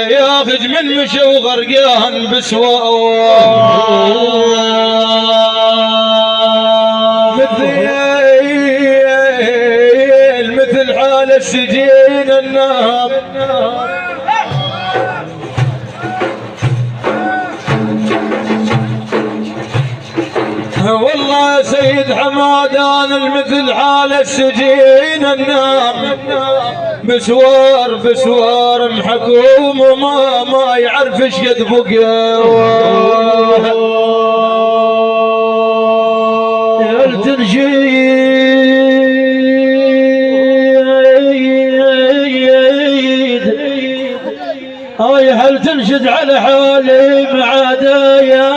ياخذ من مشى وغرقان بسوار مثل حال السجين النار. والله يا سيد حمادان المثل حال السجين النار، بسوار محكوم وما يعرف ايش قد بقى. هل تنشد على حالي معادا يا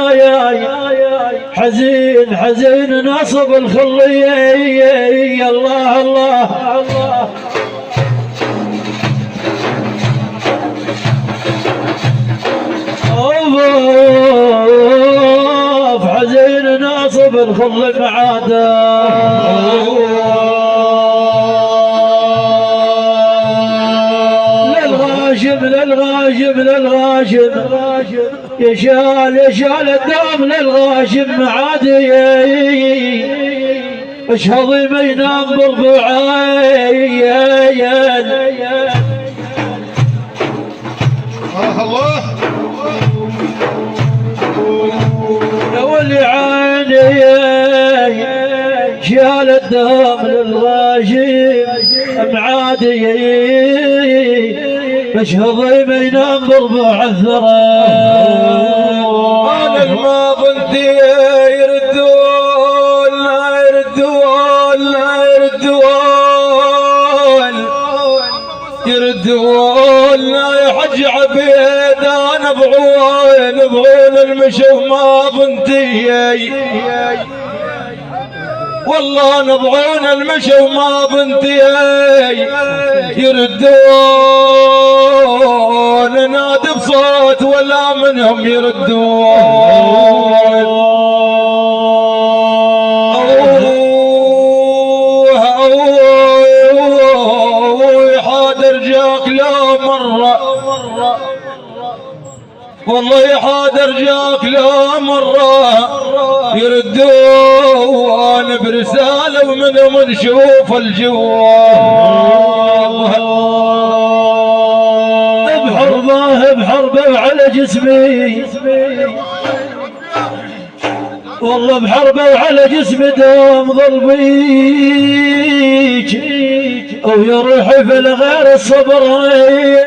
حزين نصب الخلية. الله الله الله اوف حزين ناصب الخل معادا. للغاشم يشال الدم للغاشم معادي اشهضي ما ينام بربعين. الله يا ولي عيني شال الدم للغاشم معادي اشهضي ما ينام بربع الثرى. انا الما بنتي يردون لا يا حج عبيد. انا بغون المشي وما بنتي والله نبغون المشي وما بنتي يردون نادي بصوت ولا منهم يردون. حاضر جاك لا مرة والله حاضر جاك لا مرة يردون برسالة ومنهم نشوف الجواب. بحربه على جسمي والله بحربه وعلى جسمي دام ضربيك او يروح في الغير الصبر.